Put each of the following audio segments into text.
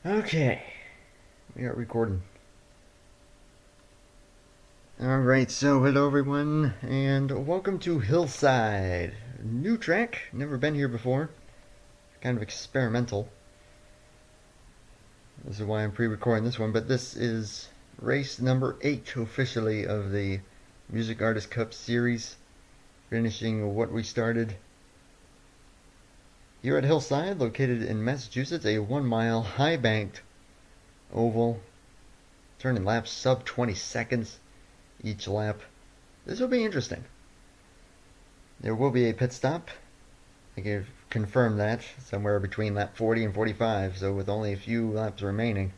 Okay, we are recording. Alright, so hello everyone, and welcome to Hillside. New track, never been here before. Kind of experimental. This is why I'm pre-recording this one, but this is race number 8 officially of the Music Artist Cup series. Finishing what we started here at Hillside, located in Massachusetts, a 1-mile high-banked oval, turning laps sub 20 seconds each lap. This will be interesting. There will be a pit stop. I can confirm that somewhere between lap 40 and 45, so with only a few laps remaining.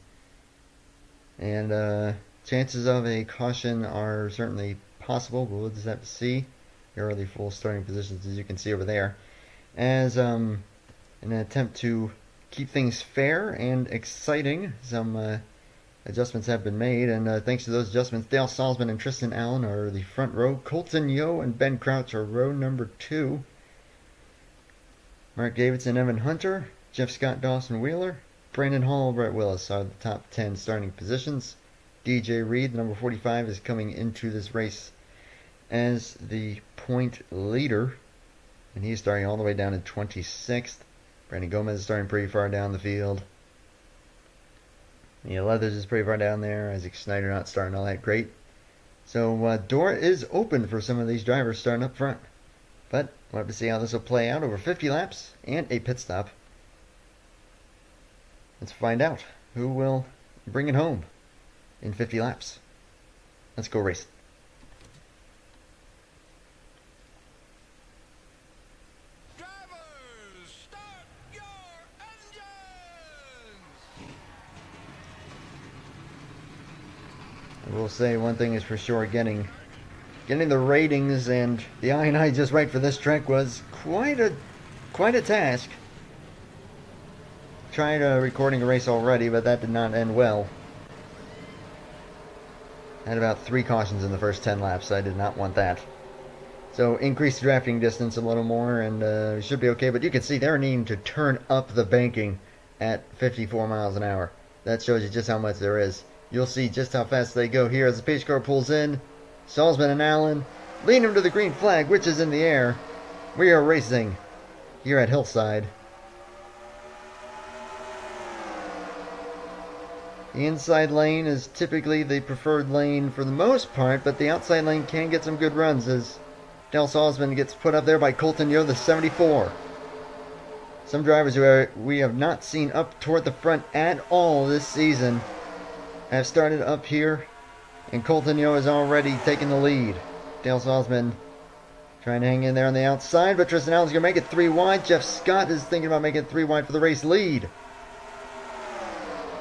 And chances of a caution are certainly possible, but we'll just have to see. Here are the full starting positions, as you can see over there. As in an attempt to keep things fair and exciting, some adjustments have been made, and thanks to those adjustments, Dale Salzman and Tristan Allen are the front row. Colton Yo and Ben Crouch are row number 2. Mark Davidson, Evan Hunter, Jeff Scott, Dawson Wheeler, Brandon Hall, Brett Willis are the top 10 starting positions. DJ Reed, number 45, is coming into this race as the point leader, and he's starting all the way down in 26th. Brandon Gomez is starting pretty far down the field. Yeah, Leathers is pretty far down there. Isaac Schneider not starting all that great. So door is open for some of these drivers starting up front. But we'll have to see how this will play out over 50 laps and a pit stop. Let's find out who will bring it home in 50 laps. Let's go race. I will say one thing is for sure, getting the ratings and the I&I just right for this track was quite a task. Tried recording a race already, but that did not end well. Had about 3 cautions in the first 10 laps, so I did not want that. So increase the drafting distance a little more, and we should be okay. But you can see they're needing to turn up the banking at 54 miles an hour. That shows you just how much there is. You'll see just how fast they go here as the pace car pulls in. Salzman and Allen lead him to the green flag, which is in the air. We are racing here at Hillside. The inside lane is typically the preferred lane for the most part, but the outside lane can get some good runs as Dale Salzman gets put up there by Colton Yo, the 74. Some drivers who we have not seen up toward the front at all this season have started up here, and Colton Yo has already taken the lead. Dale Salzman trying to hang in there on the outside, but Tristan Allen's going to make it 3 wide. Jeff Scott is thinking about making it 3 wide for the race lead.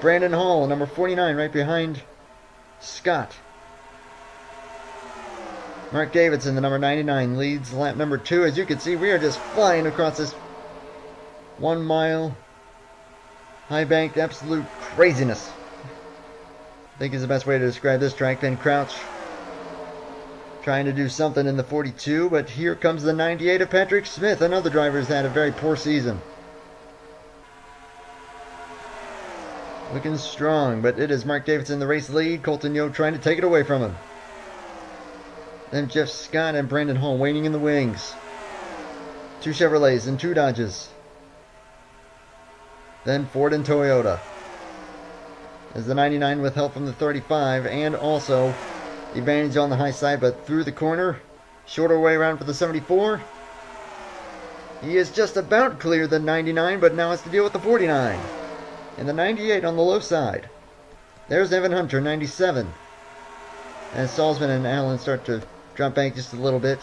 Brandon Hall, number 49, right behind Scott. Mark Davidson, the number 99, leads lap number 2. As you can see, we are just flying across this 1-mile high-banked absolute craziness. I think is the best way to describe this track. Ben Crouch trying to do something in the 42, but here comes the 98 of Patrick Smith. Another driver who's had a very poor season. Looking strong, but it is Mark Davidson the race lead. Colton Yo trying to take it away from him. Then Jeff Scott and Brandon Hall waiting in the wings. 2 Chevrolets and 2 Dodges. Then Ford and Toyota. As the 99 with help from the 35, and also the advantage on the high side, but through the corner. Shorter way around for the 74. He is just about clear the 99, but now has to deal with the 49. And the 98 on the low side. There's Evan Hunter, 97. As Salzman and Allen start to drop back just a little bit.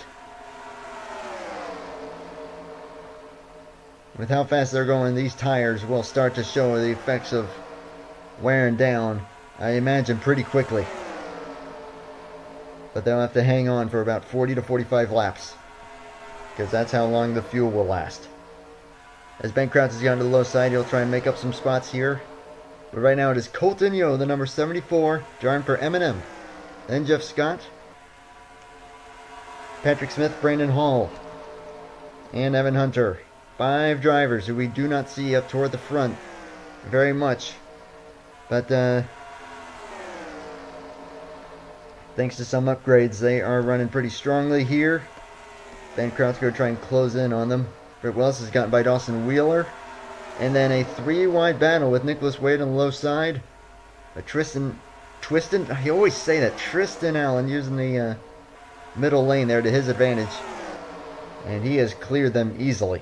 With how fast they're going, these tires will start to show the effects of wearing down, I imagine, pretty quickly. But they'll have to hang on for about 40 to 45 laps, because that's how long the fuel will last. As Ben Crouch has gone to the low side, he'll try and make up some spots here. But right now it is Colton Yo, the number 74, driving for M&M. Then Jeff Scott, Patrick Smith, Brandon Hall, and Evan Hunter. 5 drivers who we do not see up toward the front very much But thanks to some upgrades, they are running pretty strongly here. Ben Kraut's going to try and close in on them. Britt Wells is gotten by Dawson Wheeler. And then a 3-wide battle with Nicholas Wade on the low side. Tristan, I always say that, Tristan Allen using the middle lane there to his advantage. And he has cleared them easily.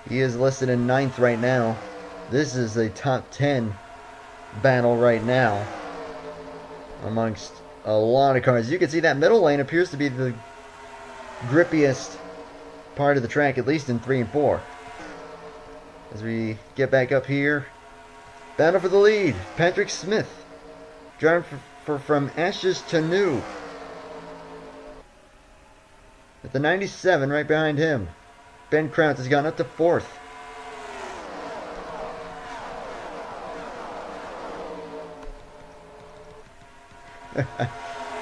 He is listed in 9th right now. This is a top 10 battle right now amongst a lot of cars. You can see that middle lane appears to be the grippiest part of the track, at least in 3 and 4. As we get back up here, battle for the lead. Patrick Smith driving from ashes to new. With the 97 right behind him. Ben Kraut has gone up to 4th.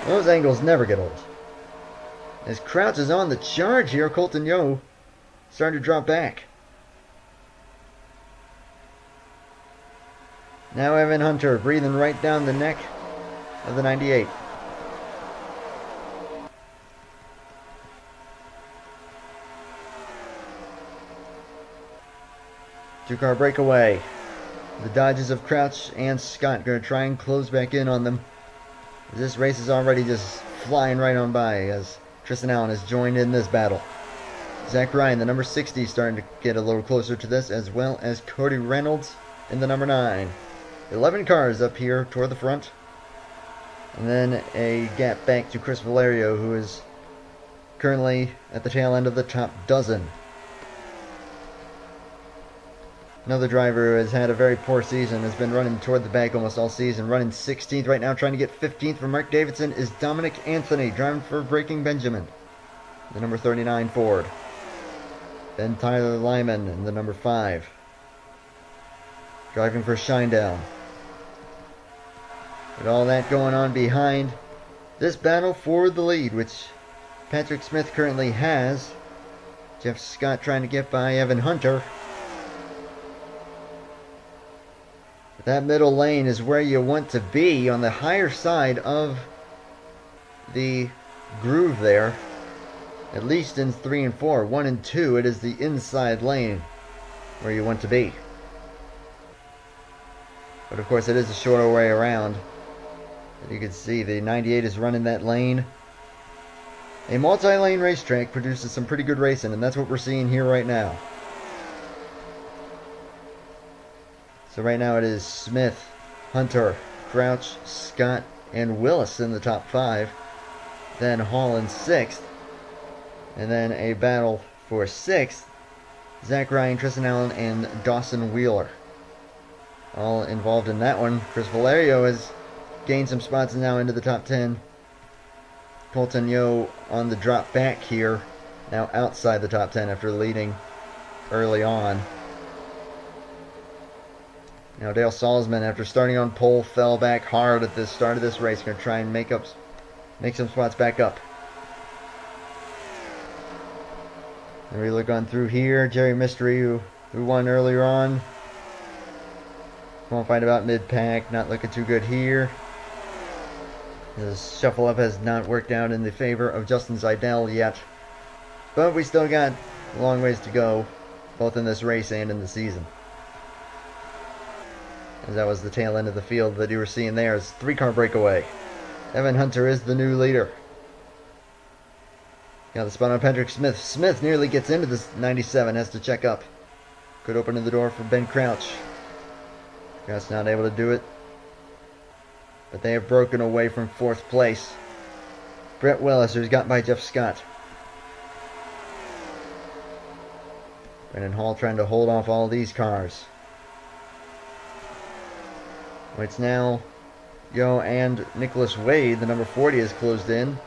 Those angles never get old. As Kraut is on the charge here, Colton Yo starting to drop back. Now Evan Hunter breathing right down the neck of the 98. Two-car breakaway. The dodges of Crouch and Scott going to try and close back in on them. This race is already just flying right on by as Tristan Allen has joined in this battle. Zach Ryan, the number 60, starting to get a little closer to this, as well as Cody Reynolds in the number 9. 11 cars up here toward the front. And then a gap back to Chris Valerio, who is currently at the tail end of the top dozen. Another driver who has had a very poor season, has been running toward the back almost all season, running 16th right now, trying to get 15th for Mark Davidson, is Dominic Anthony, driving for Breaking Benjamin, the number 39 Ford. Then Tyler Lyman in the number 5, driving for Shinedown. With all that going on behind this battle for the lead, which Patrick Smith currently has. Jeff Scott trying to get by Evan Hunter. That middle lane is where you want to be, on the higher side of the groove there. At least in 3 and 4. 1 and 2, it is the inside lane where you want to be. But of course it is a shorter way around. As you can see, the 98 is running that lane. A multi-lane racetrack produces some pretty good racing, and that's what we're seeing here right now. So right now it is Smith, Hunter, Crouch, Scott, and Willis in the top 5. Then Hall in 6th. And then a battle for 6th. Zach Ryan, Tristan Allen, and Dawson Wheeler. All involved in that one. Chris Valerio has gained some spots now into the top 10. Colton Yo on the drop back here. Now outside the top 10 after leading early on. Now Dale Salzman, after starting on pole, fell back hard at the start of this race. Going to try and make some spots back up. And we look on through here. Jerry Mystery, who won earlier on. Won't find about mid-pack. Not looking too good here. His shuffle up has not worked out in the favor of Justin Zeidel yet. But we still got a long ways to go, both in this race and in the season. As that was the tail end of the field that you were seeing there. It's 3-car breakaway. Evan Hunter is the new leader. Got the spot on Patrick Smith. Smith nearly gets into this 97, has to check up. Could open the door for Ben Crouch. Crouch not able to do it. But they have broken away from 4th place. Brett Willis, who's got by Jeff Scott. Brendan Hall trying to hold off all these cars. It's now Yo and Nicholas Wade. The number 40 is closed in.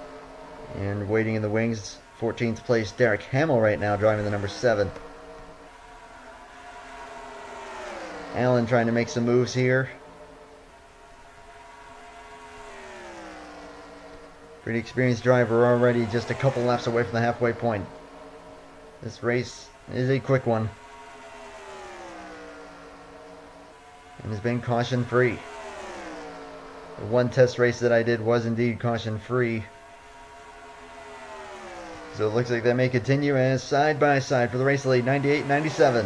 And waiting in the wings, 14th place Derek Hamill right now, driving the number 7. Allen trying to make some moves here. Pretty experienced driver already, just a couple laps away from the halfway point. This race is a quick one. and has been caution free. The one test race that I did was indeed caution free. So it looks like that may continue as side by side for the race lead, 98-97.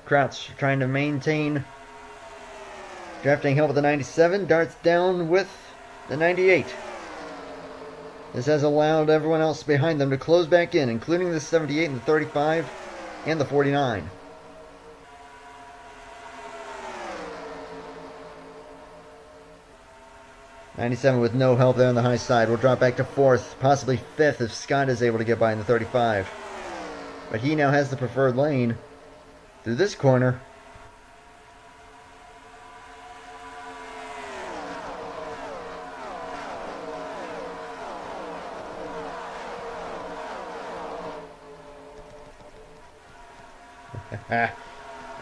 Crouch trying to maintain drafting help with the 97, darts down with the 98. This has allowed everyone else behind them to close back in, including the 78 and the 35 and the 49. '97 with no help there on the high side. Will drop back to 4th, possibly 5th if Scott is able to get by in the 35. But he now has the preferred lane through this corner.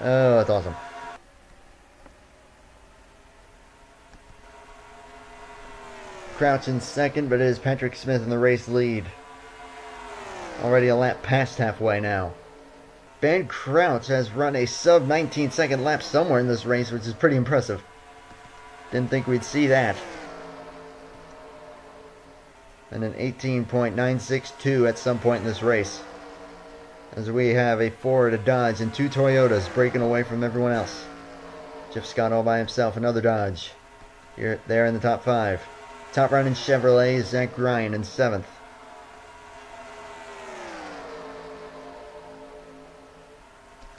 Oh, that's awesome. Crouch in second, but it is Patrick Smith in the race lead. Already a lap past halfway now. Ben Crouch has run a sub 19-second lap somewhere in this race, which is pretty impressive. Didn't think we'd see that. And an 18.962 at some point in this race. As we have a Ford, a Dodge, and 2 Toyotas breaking away from everyone else. Jeff Scott all by himself, another Dodge. Here, there in the top 5. Top running Chevrolet is Zach Ryan in 7th.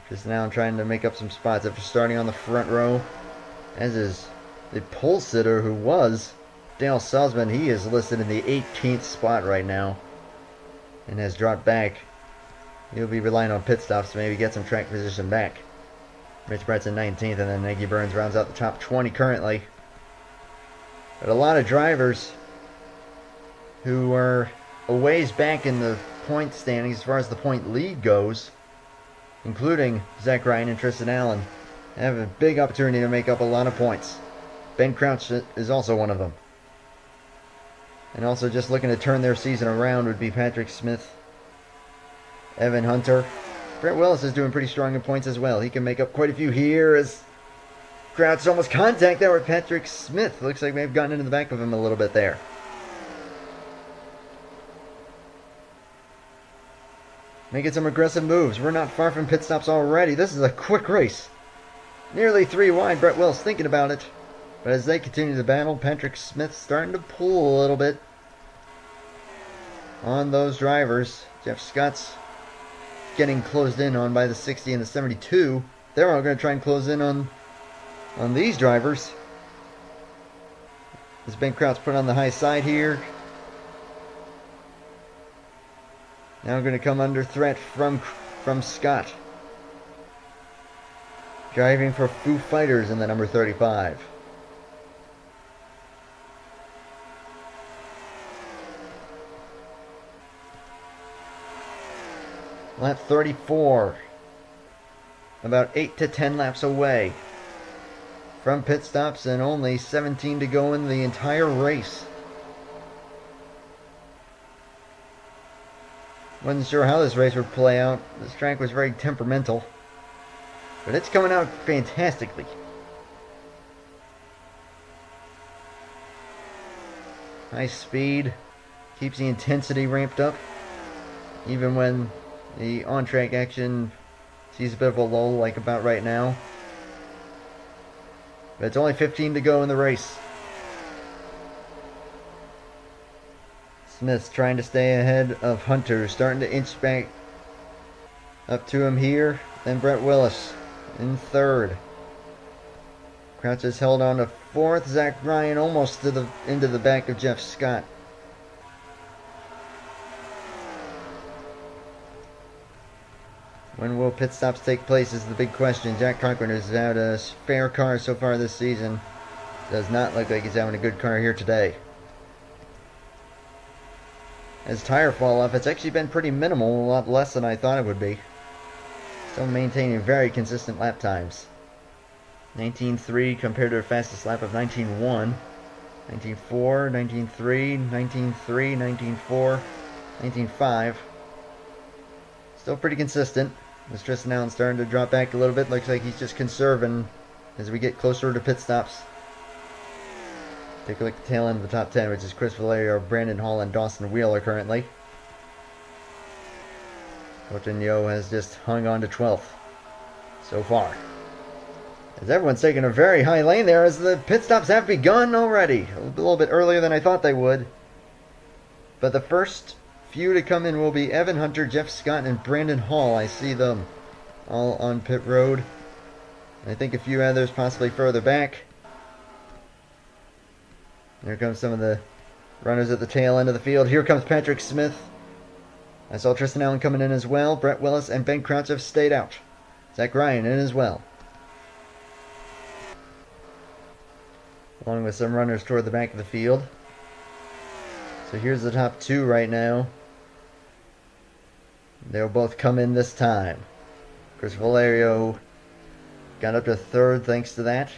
Just now trying to make up some spots after starting on the front row. As is the pole sitter who was Dale Salzman. He is listed in the 18th spot right now. And has dropped back. He'll be relying on pit stops to maybe get some track position back. Rich Brett's in 19th, and then Nagy Burns rounds out the top 20 currently. But a lot of drivers who are a ways back in the point standings as far as the point lead goes, including Zach Ryan and Tristan Allen, have a big opportunity to make up a lot of points. Ben Crouch is also one of them. And also just looking to turn their season around would be Patrick Smith, Evan Hunter. Brett Willis is doing pretty strong in points as well. He can make up quite a few here as Crouch almost contact there with Patrick Smith. Looks like they've gotten into the back of him a little bit there. Making some aggressive moves. We're not far from pit stops already. This is a quick race. Nearly 3 wide. Brett Willis thinking about it. But as they continue the battle, Patrick Smith starting to pull a little bit on those drivers. Jeff Scott's getting closed in on by the 60 and the 72. They're all going to try and close in on these drivers. As Ben Crouch put on the high side here. Now going to come under threat from Scott. Driving for Foo Fighters in the number 35. Lap 34. About 8 to 10 laps away from pit stops and only 17 to go in the entire race. Wasn't sure how this race would play out. This track was very temperamental. But it's coming out fantastically. High speed. Keeps the intensity ramped up. Even when the on-track action sees a bit of a lull like about right now. But it's only 15 to go in the race. Smith's trying to stay ahead of Hunter. Starting to inch back up to him here. Then Brett Willis in 3rd. Crouch has held on to 4th. Zach Ryan almost into the back of Jeff Scott. When will pit stops take place is the big question. Jack Cochran has had a spare car so far this season. Does not look like he's having a good car here today. As tire fall off, it's actually been pretty minimal, a lot less than I thought it would be. Still maintaining very consistent lap times. 19.3 compared to the fastest lap of 19.1. 19.4, 19.3, 19.3, 19.4, 19.5. Still pretty consistent. As Tristan Allen starting to drop back a little bit. Looks like he's just conserving as we get closer to pit stops. Take a look at the tail end of the top 10, which is Chris Valerio, Brandon Hall, and Dawson Wheeler currently. Colton Yo has just hung on to 12th so far. As everyone's taking a very high lane there as the pit stops have begun already. A little bit earlier than I thought they would. But the first few to come in will be Evan Hunter, Jeff Scott, and Brandon Hall. I see them all on pit road. I think a few others possibly further back. Here comes some of the runners at the tail end of the field. Here comes Patrick Smith. I saw Tristan Allen coming in as well. Brett Willis and Ben Crouch have stayed out. Zach Ryan in as well. Along with some runners toward the back of the field. So here's the top two right now. They'll both come in this time. Chris Valerio got up to third thanks to that.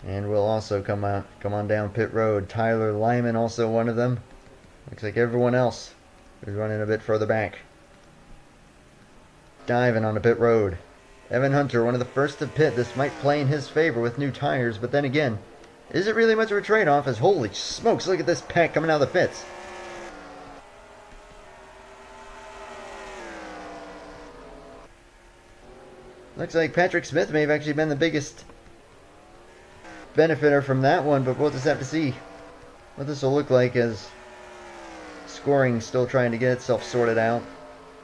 And will also come on down pit road. Tyler Lyman also one of them. Looks like everyone else is running a bit further back. Diving on the pit road. Evan Hunter, one of the first to pit. This might play in his favor with new tires, but then again, is it really much of a trade-off? As holy smokes, look at this pack coming out of the pits. Looks like Patrick Smith may have actually been the biggest benefiter from that one, but we'll just have to see what this will look like as scoring still trying to get itself sorted out.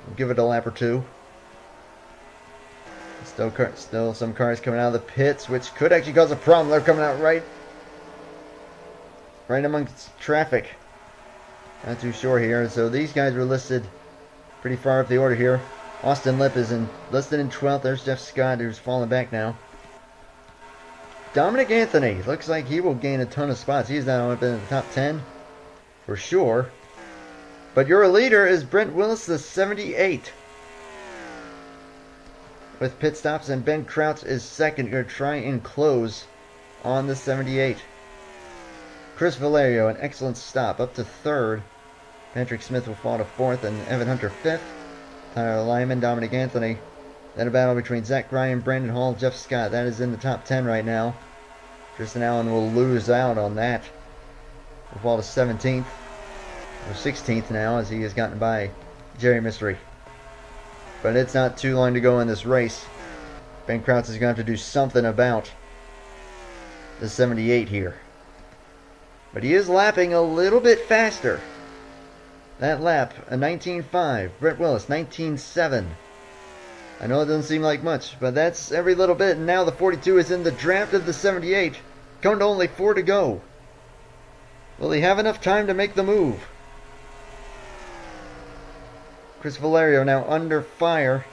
We'll give it a lap or two. Still some cars coming out of the pits, which could actually cause a problem. They're coming out right amongst traffic. Not too sure here. So these guys were listed pretty far up the order here. Austin Lipp is listed in 12th. There's Jeff Scott, who's falling back now. Dominic Anthony looks like he will gain a ton of spots. He's now up in the top 10 for sure. But your leader is Brent Willis, the 78. With pit stops, and Ben Crouch is second. Going to try and close on the 78. Chris Valerio, an excellent stop, up to third. Patrick Smith will fall to fourth, and Evan Hunter fifth. Tyler Lyman, Dominic Anthony. Then a battle between Zach Ryan, Brandon Hall, Jeff Scott. That is in the top 10 right now. Tristan Allen will lose out on that. Will fall to 17th. Or 16th now, as he has gotten by Jerry Mystery. But it's not too long to go in this race. Ben Crouch is going to have to do something about the 78 here. But he is lapping a little bit faster. That lap, a 19.5. Brett Willis, 19.7. I know it doesn't seem like much, but that's every little bit. And now the 42 is in the draft of the 78. Coming to only 4 to go. Will he have enough time to make the move? Chris Valerio now under fire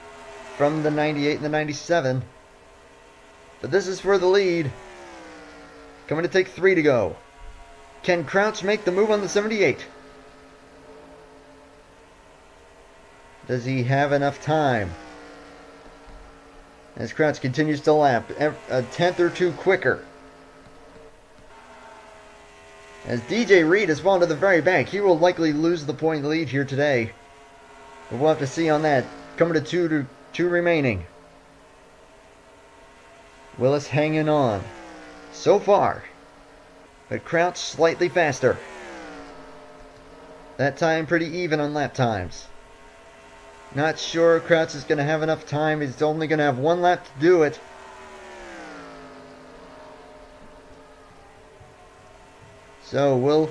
from the 98 and the 97. But this is for the lead. Coming to take 3 to go. Can Crouch make the move on the 78? Does he have enough time? As Crouch continues to lap, a tenth or two quicker. As DJ Reed has fallen to the very back, he will likely lose the point lead here today. But we'll have to see on that. Coming to two remaining. Willis hanging on so far, but Crouch slightly faster. That time pretty even on lap times. Not sure Crouch is going to have enough time. He's only going to have 1 lap to do it. So will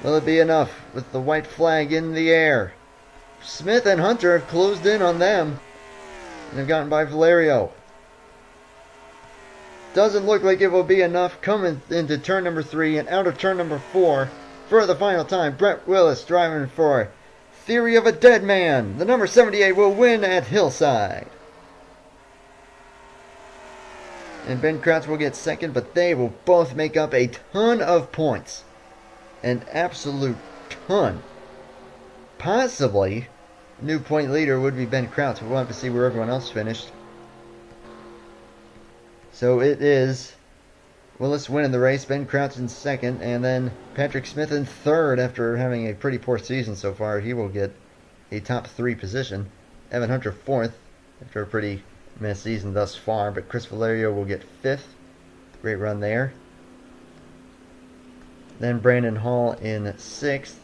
it be enough with the white flag in the air? Smith and Hunter have closed in on them and have gotten by Valerio. Doesn't look like it will be enough coming into turn number 3 and out of turn number 4 for the final time. Brett Willis driving for Theory of a Dead Man. The number 78 will win at Hillside. And Ben Crouch will get second, but they will both make up a ton of points. An absolute ton. Possibly, new point leader would be Ben Crouch. We'll have to see where everyone else finished. So it is Willis winning the race, Ben Crouch in second, and then Patrick Smith in third after having a pretty poor season so far. He will get a top 3 position. Evan Hunter fourth, after a pretty mess season thus far. But Chris Valerio will get 5th. Great run there. Then Brandon Hall in 6th.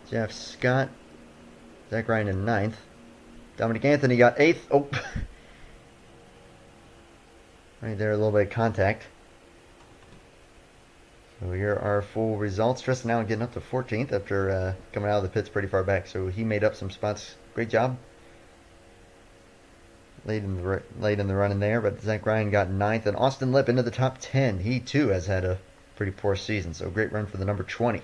Jeff Scott. Zach Ryan in 9th. Dominic Anthony got 8th. Oh. Right there, a little bit of contact. So here are full results. Tristan Allen getting up to 14th after coming out of the pits pretty far back. So he made up some spots. Great job. Late in the run in there, but Zach Ryan got 9th. And Austin Lipp into the top 10. He too has had a pretty poor season. So great run for the number 20.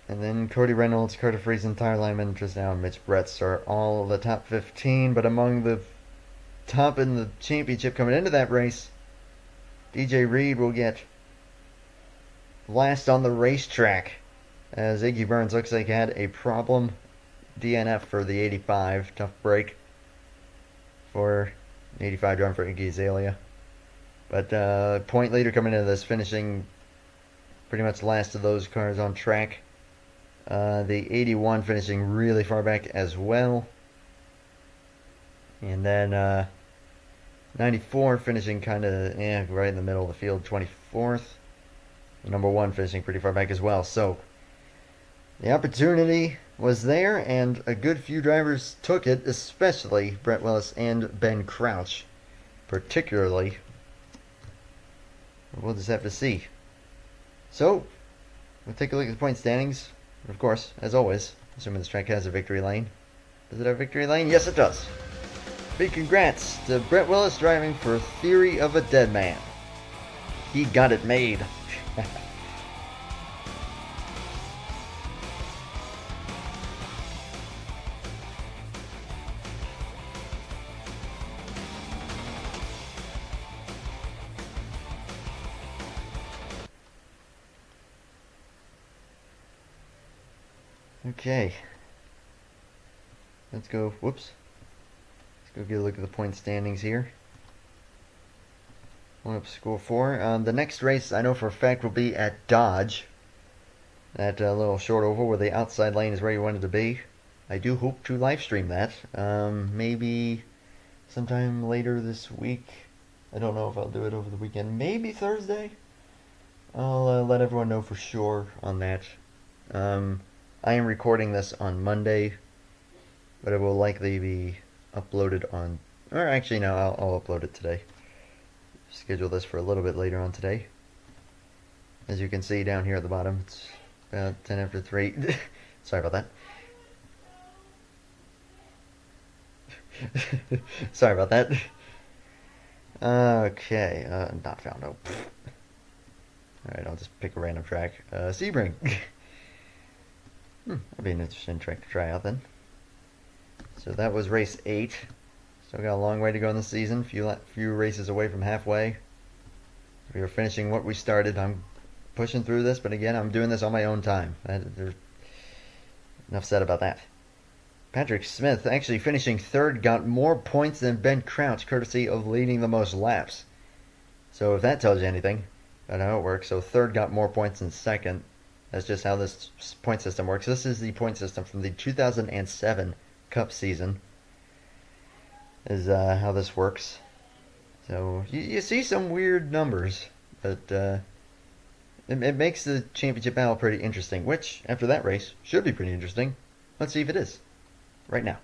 And then Cody Reynolds, Carter Friesen, Tyler Lyman, Tristan Allen, Mitch Bretz are all the top 15. But among the top in the championship coming into that race, DJ Reed will get last on the racetrack, as Iggy Burns looks like he had a problem. DNF for the 85. Tough break for 85 run for Iggy Azalea. But point leader coming into this, finishing pretty much last of those cars on track. The 81 finishing really far back as well. And then 94 finishing kind of right in the middle of the field, 24th. Number 1 finishing pretty far back as well. So the opportunity was there, and a good few drivers took it, especially Brett Willis and Ben Crouch, particularly. We'll just have to see. So we'll take a look at the point standings. Of course, as always, assuming this track has a victory lane. Does it have a victory lane? Yes, it does. Big congrats to Brett Willis driving for Theory of a Dead Man. He got it made. Okay. Let's go. Whoops. Let's go get a look at the point standings here. One up score 4. The next race I know for a fact will be at Dodge. That little short oval where the outside lane is where you want it to be. I do hope to live stream that. Maybe sometime later this week. I don't know if I'll do it over the weekend. Maybe Thursday. I'll let everyone know for sure on that. I am recording this on Monday, but it will likely be uploaded on... Or actually, no, I'll upload it today. Schedule this for a little bit later on today. As you can see down here at the bottom, it's about 10 after 3. Sorry about that. Sorry about that. Okay, not found. Oh. Alright, I'll just pick a random track. Sebring. That'd be an interesting track to try out then. So that was race 8. Still got a long way to go in the season. Few races away from halfway. We are finishing what we started. I'm pushing through this, but again, I'm doing this on my own time. There's enough said about that. Patrick Smith actually finishing 3rd, got more points than Ben Crouch, courtesy of leading the most laps. So if that tells you anything about how it works. So 3rd got more points than 2nd. That's just how this point system works. This is the point system from the 2007 Cup season. Is how this works. So you see some weird numbers, but it makes the championship battle pretty interesting. Which, after that race, should be pretty interesting. Let's see if it is. Right now.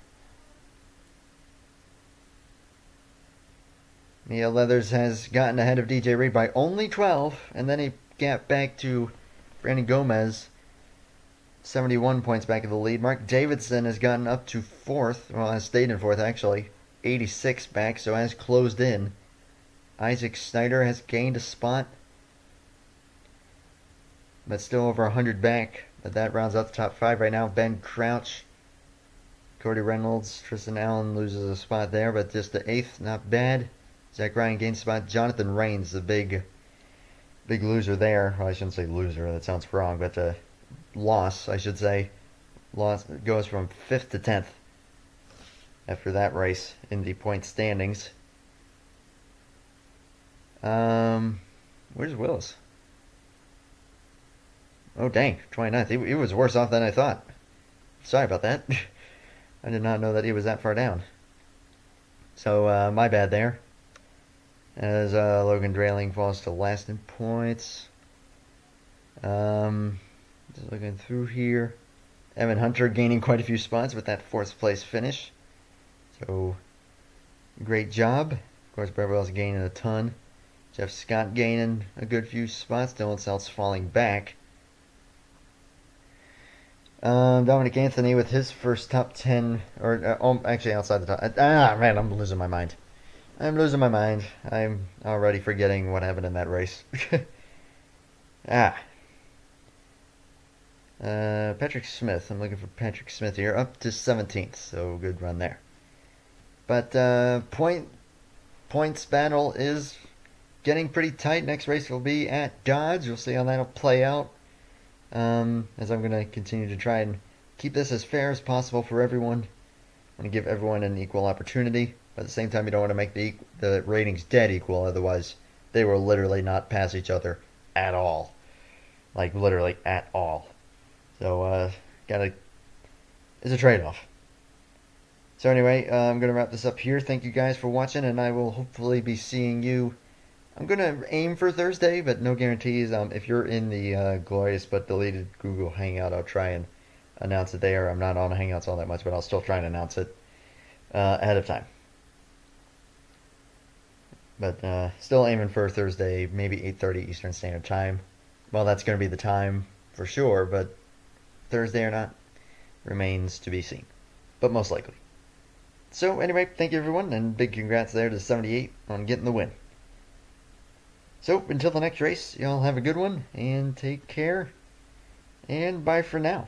Mia Leathers has gotten ahead of DJ Reed by only 12, and then he got back to Brandon Gomez, 71 points back in the lead. Mark Davidson has gotten up to 4th. Well, has stayed in 4th, actually. 86 back, so has closed in. Isaac Snyder has gained a spot, but still over 100 back. But that rounds out the top 5 right now. Ben Crouch, Cody Reynolds, Tristan Allen loses a spot there, but just the 8th, not bad. Zach Ryan gains a spot. Jonathan Rains, the big loser there. Well, I shouldn't say loser, that sounds wrong, but loss, I should say. Loss goes from 5th to 10th after that race in the point standings. Where's Willis? Oh, dang, 29th. He was worse off than I thought. Sorry about that. I did not know that he was that far down. So, my bad there. As Logan Drayling falls to last in points. Just looking through here. Evan Hunter gaining quite a few spots with that fourth place finish. So, great job. Of course, Beverly's gaining a ton. Jeff Scott gaining a good few spots. Dylan Seltz falling back. Dominic Anthony with his first top 10, or actually outside the top. Man, I'm losing my mind. I'm already forgetting what happened in that race. Patrick Smith. I'm looking for Patrick Smith here. Up to 17th, so good run there. But points battle is getting pretty tight. Next race will be at Dodge. We'll see how that'll play out. As I'm going to continue to try and keep this as fair as possible for everyone. I want to give everyone an equal opportunity. But at the same time, you don't want to make the ratings dead equal. Otherwise, they will literally not pass each other at all. Like, literally at all. So, it's a trade-off. So anyway, I'm going to wrap this up here. Thank you guys for watching, and I will hopefully be seeing you. I'm going to aim for Thursday, but no guarantees. If you're in the glorious but deleted Google Hangout, I'll try and announce it there. I'm not on Hangouts all that much, but I'll still try and announce it ahead of time. But still aiming for Thursday, maybe 8:30 Eastern Standard Time. Well, that's going to be the time for sure, but Thursday or not remains to be seen. But most likely. So anyway, thank you everyone, and big congrats there to 78 on getting the win. So until the next race, y'all have a good one, and take care, and bye for now.